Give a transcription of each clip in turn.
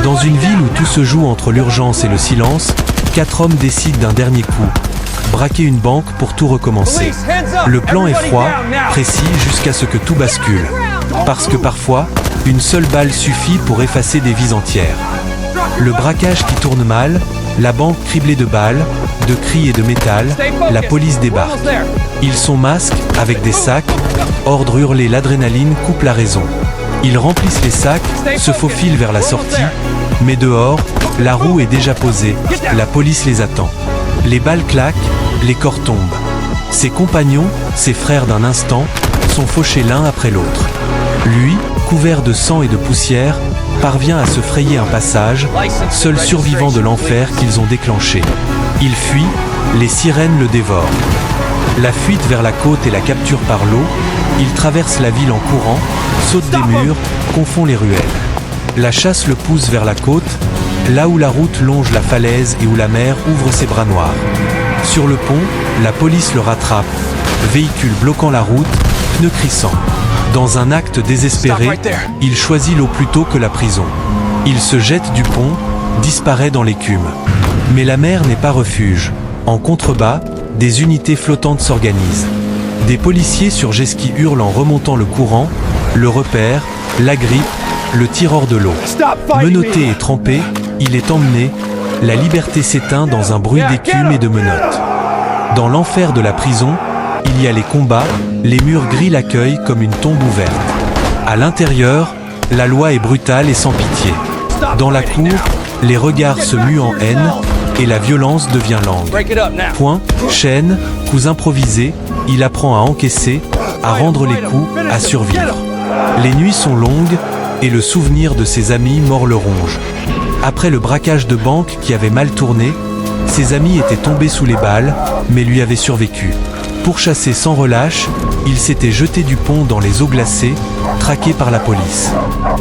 Dans une ville où tout se joue entre l'urgence et le silence, 4 hommes décident d'un dernier coup. Braquer une banque pour tout recommencer. Le plan est froid, précis jusqu'à ce que tout bascule. Parce que parfois, une seule balle suffit pour effacer des vies entières. Le braquage qui tourne mal, la banque criblée de balles, de cris et de métal, la police débarque. Ils sont masques, avec des sacs, ordre hurlé, l'adrénaline coupe la raison. Ils remplissent les sacs, se faufilent vers la sortie, mais dehors, la roue est déjà posée, la police les attend. Les balles claquent, les corps tombent. Ses compagnons, ses frères d'un instant, sont fauchés l'un après l'autre. Lui, couvert de sang et de poussière, parvient à se frayer un passage, seul survivant de l'enfer qu'ils ont déclenché. Il fuit, les sirènes le dévorent. La fuite vers la côte et la capture par l'eau, il traverse la ville en courant, saute des murs, confond les ruelles. La chasse le pousse vers la côte, là où la route longe la falaise et où la mer ouvre ses bras noirs. Sur le pont, la police le rattrape, véhicule bloquant la route, pneus crissants. Dans un acte désespéré, il choisit l'eau plutôt que la prison. Il se jette du pont, disparaît dans l'écume. Mais la mer n'est pas refuge. En contrebas, des unités flottantes s'organisent. Des policiers sur jet-ski hurlent en remontant le courant, le repèrent, l'agrippent, le tirent hors de l'eau. Menotté et trempé, il est emmené, la liberté s'éteint dans un bruit d'écume et de menottes. Dans l'enfer de la prison, il y a les combats, les murs gris l'accueillent comme une tombe ouverte. À l'intérieur, la loi est brutale et sans pitié. Dans la cour, les regards se muent en haine et la violence devient langue. Poings, chaînes, coups improvisés, il apprend à encaisser, à rendre les coups, à survivre. Les nuits sont longues et le souvenir de ses amis morts le ronge. Après le braquage de banque qui avait mal tourné, ses amis étaient tombés sous les balles, mais lui avaient survécu. Pourchassé sans relâche, il s'était jeté du pont dans les eaux glacées, traqué par la police.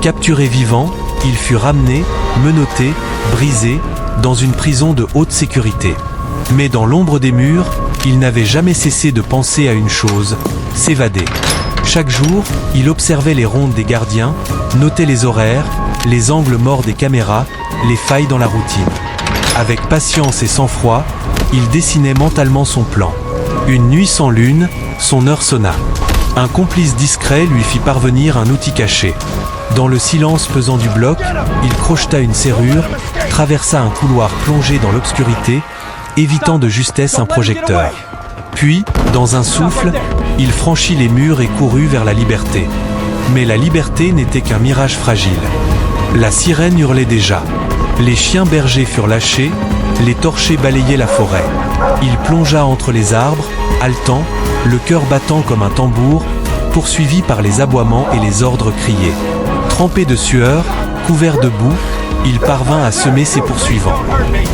Capturé vivant, il fut ramené, menotté, brisé, dans une prison de haute sécurité. Mais dans l'ombre des murs, il n'avait jamais cessé de penser à une chose, s'évader. Chaque jour, il observait les rondes des gardiens, notait les horaires, les angles morts des caméras, les failles dans la routine. Avec patience et sang-froid, il dessinait mentalement son plan. Une nuit sans lune, son heure sonna. Un complice discret lui fit parvenir un outil caché. Dans le silence pesant du bloc, il crocheta une serrure, traversa un couloir plongé dans l'obscurité, évitant de justesse un projecteur. Puis, dans un souffle, il franchit les murs et courut vers la liberté. Mais la liberté n'était qu'un mirage fragile. La sirène hurlait déjà. Les chiens bergers furent lâchés, les torchers balayaient la forêt. Il plongea entre les arbres, haletant, le cœur battant comme un tambour, poursuivi par les aboiements et les ordres criés. Trempé de sueur, couvert de boue, il parvint à semer ses poursuivants.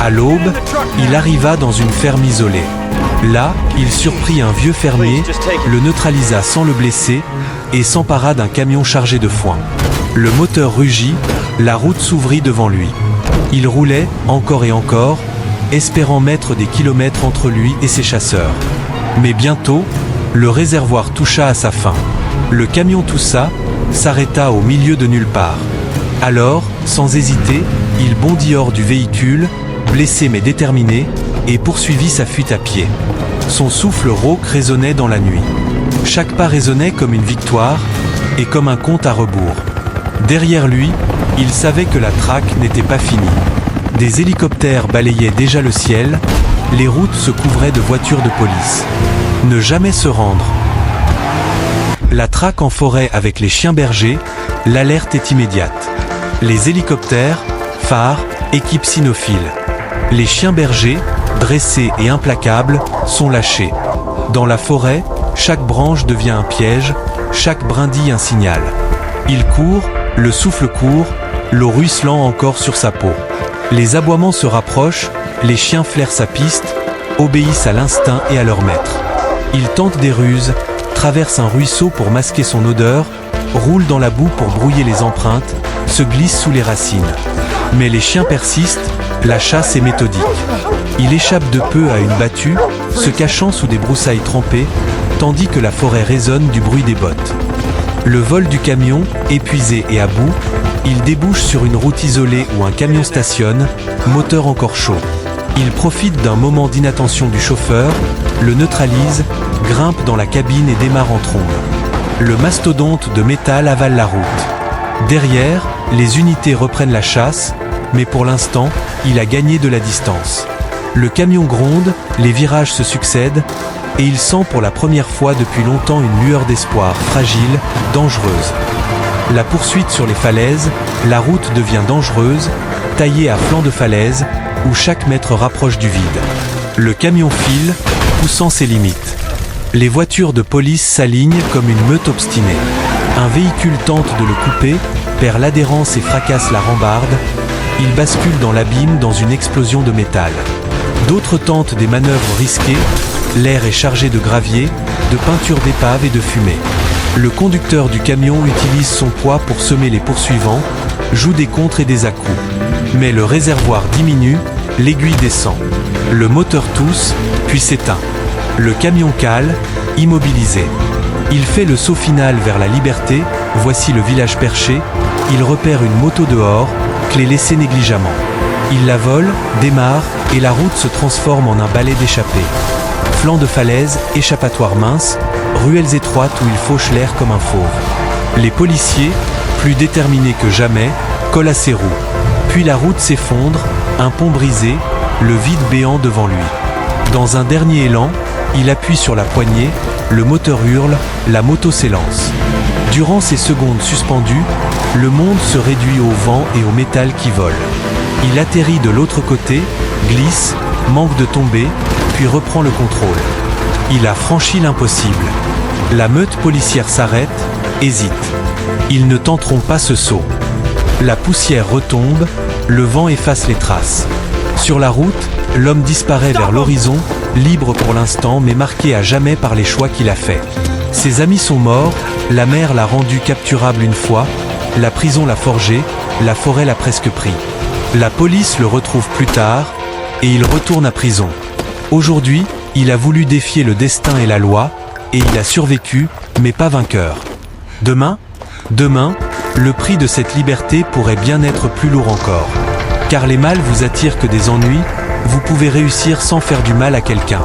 À l'aube, il arriva dans une ferme isolée. Là, il surprit un vieux fermier, le neutralisa sans le blesser et s'empara d'un camion chargé de foin. Le moteur rugit, la route s'ouvrit devant lui. Il roulait, encore et encore, espérant mettre des kilomètres entre lui et ses chasseurs. Mais bientôt, le réservoir toucha à sa fin. Le camion toussa, s'arrêta au milieu de nulle part. Alors, sans hésiter, il bondit hors du véhicule, blessé mais déterminé, et poursuivit sa fuite à pied. Son souffle rauque résonnait dans la nuit. Chaque pas résonnait comme une victoire, et comme un compte à rebours. Derrière lui, il savait que la traque n'était pas finie. Des hélicoptères balayaient déjà le ciel, les routes se couvraient de voitures de police. Ne jamais se rendre. La traque en forêt avec les chiens bergers, l'alerte est immédiate. Les hélicoptères, phares, équipes cynophiles. Les chiens bergers, dressés et implacables, sont lâchés. Dans la forêt, chaque branche devient un piège, chaque brindille un signal. Il court, le souffle court, l'eau ruisselant encore sur sa peau. Les aboiements se rapprochent, les chiens flairent sa piste, obéissent à l'instinct et à leur maître. Il tente des ruses, traverse un ruisseau pour masquer son odeur, roule dans la boue pour brouiller les empreintes, se glisse sous les racines. Mais les chiens persistent, la chasse est méthodique. Il échappe de peu à une battue, se cachant sous des broussailles trempées, tandis que la forêt résonne du bruit des bottes. Le vol du camion, épuisé et à bout, Il débouche sur une route isolée où un camion stationne, moteur encore chaud. Il profite d'un moment d'inattention du chauffeur, le neutralise, grimpe dans la cabine et démarre en trombe. Le mastodonte de métal avale la route. Derrière, les unités reprennent la chasse, mais pour l'instant, il a gagné de la distance. Le camion gronde, les virages se succèdent, et il sent pour la première fois depuis longtemps une lueur d'espoir, fragile, dangereuse. La poursuite sur les falaises, la route devient dangereuse, taillée à flanc de falaise, où chaque mètre rapproche du vide. Le camion file, poussant ses limites. Les voitures de police s'alignent comme une meute obstinée. Un véhicule tente de le couper, perd l'adhérence et fracasse la rambarde. Il bascule dans l'abîme dans une explosion de métal. D'autres tentent des manœuvres risquées. L'air est chargé de gravier, de peinture d'épave et de fumée. Le conducteur du camion utilise son poids pour semer les poursuivants, joue des contres et des à-coups. Mais le réservoir diminue, l'aiguille descend. Le moteur tousse, puis s'éteint. Le camion cale, immobilisé. Il fait le saut final vers la liberté, voici le village perché. Il repère une moto dehors, clé laissée négligemment. Il la vole, démarre, et la route se transforme en un balai d'échappée. Flanc de falaise, échappatoire mince, ruelles étroites où il fauche l'air comme un fauve. Les policiers, plus déterminés que jamais, collent à ses roues. Puis la route s'effondre, un pont brisé, le vide béant devant lui. Dans un dernier élan, il appuie sur la poignée, le moteur hurle, la moto s'élance. Durant ces secondes suspendues, le monde se réduit au vent et au métal qui vole. Il atterrit de l'autre côté, glisse, manque de tomber, puis reprend le contrôle. Il a franchi l'impossible. La meute policière s'arrête, hésite. Ils ne tenteront pas ce saut. La poussière retombe, le vent efface les traces. Sur la route, l'homme disparaît vers l'horizon, libre pour l'instant mais marqué à jamais par les choix qu'il a faits. Ses amis sont morts, la mer l'a rendu capturable une fois, la prison l'a forgé, la forêt l'a presque pris. La police le retrouve plus tard, et il retourne à prison. Aujourd'hui, il a voulu défier le destin et la loi, et il a survécu, mais pas vainqueur. Demain, le prix de cette liberté pourrait bien être plus lourd encore. Car les mal vous attirent que des ennuis, vous pouvez réussir sans faire du mal à quelqu'un.